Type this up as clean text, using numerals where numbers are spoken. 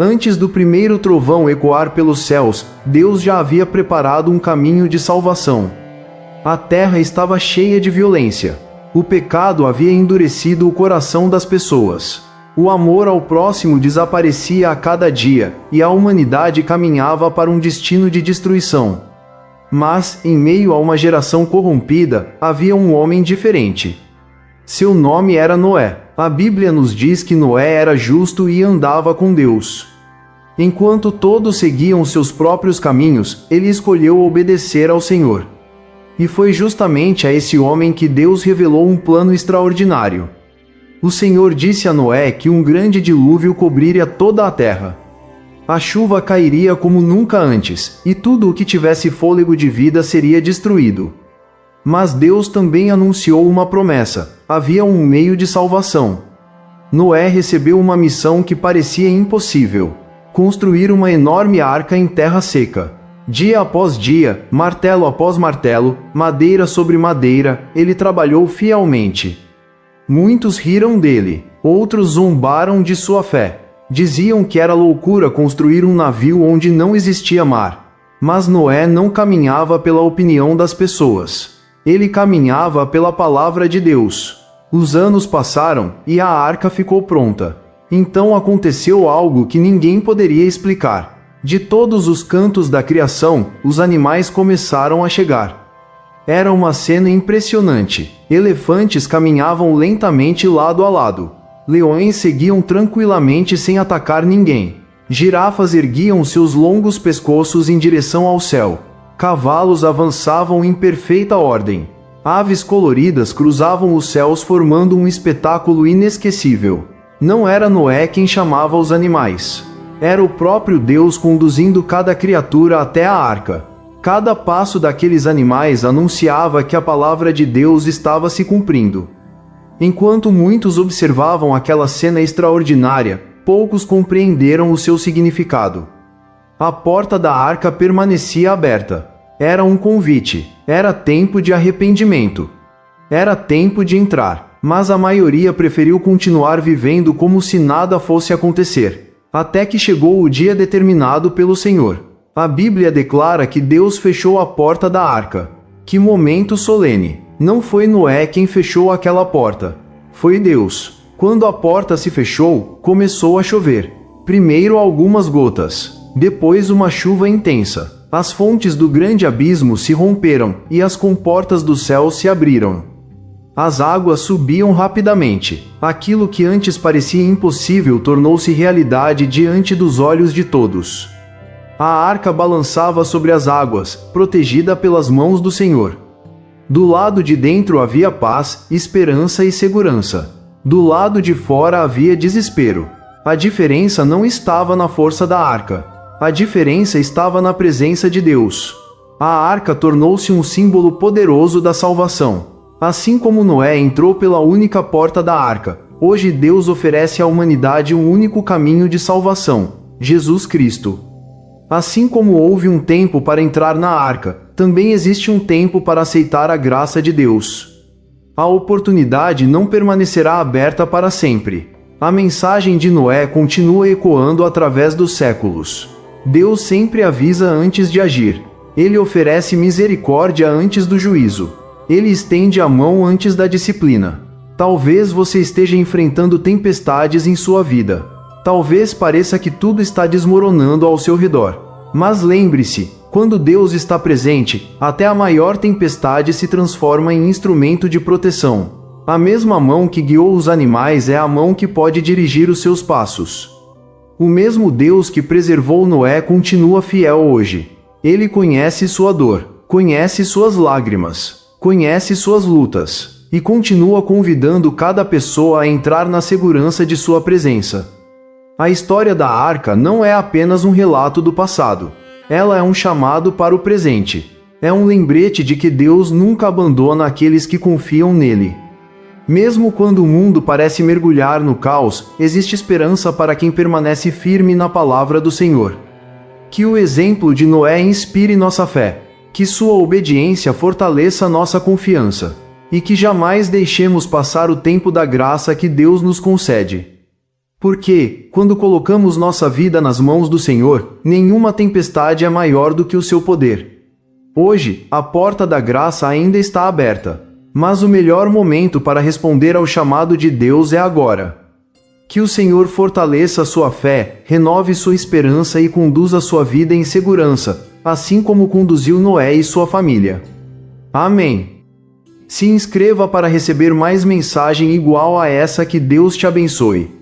Antes do primeiro trovão ecoar pelos céus, Deus já havia preparado um caminho de salvação. A terra estava cheia de violência. O pecado havia endurecido o coração das pessoas. O amor ao próximo desaparecia a cada dia, e a humanidade caminhava para um destino de destruição. Mas, em meio a uma geração corrompida, havia um homem diferente. Seu nome era Noé. A Bíblia nos diz que Noé era justo e andava com Deus. Enquanto todos seguiam seus próprios caminhos, ele escolheu obedecer ao Senhor. E foi justamente a esse homem que Deus revelou um plano extraordinário. O Senhor disse a Noé que um grande dilúvio cobriria toda a terra. A chuva cairia como nunca antes, e tudo o que tivesse fôlego de vida seria destruído. Mas Deus também anunciou uma promessa: havia um meio de salvação. Noé recebeu uma missão que parecia impossível: construir uma enorme arca em terra seca. Dia após dia, martelo após martelo, madeira sobre madeira, ele trabalhou fielmente. Muitos riram dele, outros zombaram de sua fé. Diziam que era loucura construir um navio onde não existia mar. Mas Noé não caminhava pela opinião das pessoas. Ele caminhava pela palavra de Deus. Os anos passaram, e a arca ficou pronta. Então aconteceu algo que ninguém poderia explicar. De todos os cantos da criação, os animais começaram a chegar. Era uma cena impressionante. Elefantes caminhavam lentamente lado a lado. Leões seguiam tranquilamente sem atacar ninguém. Girafas erguiam seus longos pescoços em direção ao céu. Cavalos avançavam em perfeita ordem. Aves coloridas cruzavam os céus formando um espetáculo inesquecível. Não era Noé quem chamava os animais. Era o próprio Deus conduzindo cada criatura até a arca. Cada passo daqueles animais anunciava que a palavra de Deus estava se cumprindo. Enquanto muitos observavam aquela cena extraordinária, poucos compreenderam o seu significado. A porta da arca permanecia aberta. Era um convite. Era tempo de arrependimento. Era tempo de entrar. Mas a maioria preferiu continuar vivendo como se nada fosse acontecer. Até que chegou o dia determinado pelo Senhor. A Bíblia declara que Deus fechou a porta da arca. Que momento solene! Não foi Noé quem fechou aquela porta. Foi Deus. Quando a porta se fechou, começou a chover. Primeiro algumas gotas. Depois uma chuva intensa. As fontes do grande abismo se romperam, e as comportas do céu se abriram. As águas subiam rapidamente. Aquilo que antes parecia impossível tornou-se realidade diante dos olhos de todos. A arca balançava sobre as águas, protegida pelas mãos do Senhor. Do lado de dentro havia paz, esperança e segurança. Do lado de fora havia desespero. A diferença não estava na força da arca. A diferença estava na presença de Deus. A arca tornou-se um símbolo poderoso da salvação. Assim como Noé entrou pela única porta da arca, hoje Deus oferece à humanidade um único caminho de salvação: Jesus Cristo. Assim como houve um tempo para entrar na arca, também existe um tempo para aceitar a graça de Deus. A oportunidade não permanecerá aberta para sempre. A mensagem de Noé continua ecoando através dos séculos. Deus sempre avisa antes de agir. Ele oferece misericórdia antes do juízo. Ele estende a mão antes da disciplina. Talvez você esteja enfrentando tempestades em sua vida. Talvez pareça que tudo está desmoronando ao seu redor. Mas lembre-se, quando Deus está presente, até a maior tempestade se transforma em instrumento de proteção. A mesma mão que guiou os animais é a mão que pode dirigir os seus passos. O mesmo Deus que preservou Noé continua fiel hoje. Ele conhece sua dor, conhece suas lágrimas, conhece suas lutas, e continua convidando cada pessoa a entrar na segurança de sua presença. A história da arca não é apenas um relato do passado. Ela é um chamado para o presente. É um lembrete de que Deus nunca abandona aqueles que confiam nele. Mesmo quando o mundo parece mergulhar no caos, existe esperança para quem permanece firme na palavra do Senhor. Que o exemplo de Noé inspire nossa fé. Que sua obediência fortaleça nossa confiança. E que jamais deixemos passar o tempo da graça que Deus nos concede. Porque, quando colocamos nossa vida nas mãos do Senhor, nenhuma tempestade é maior do que o seu poder. Hoje, a porta da graça ainda está aberta, mas o melhor momento para responder ao chamado de Deus é agora. Que o Senhor fortaleça sua fé, renove sua esperança e conduza sua vida em segurança, assim como conduziu Noé e sua família. Amém. Se inscreva para receber mais mensagem igual a essa. Que Deus te abençoe.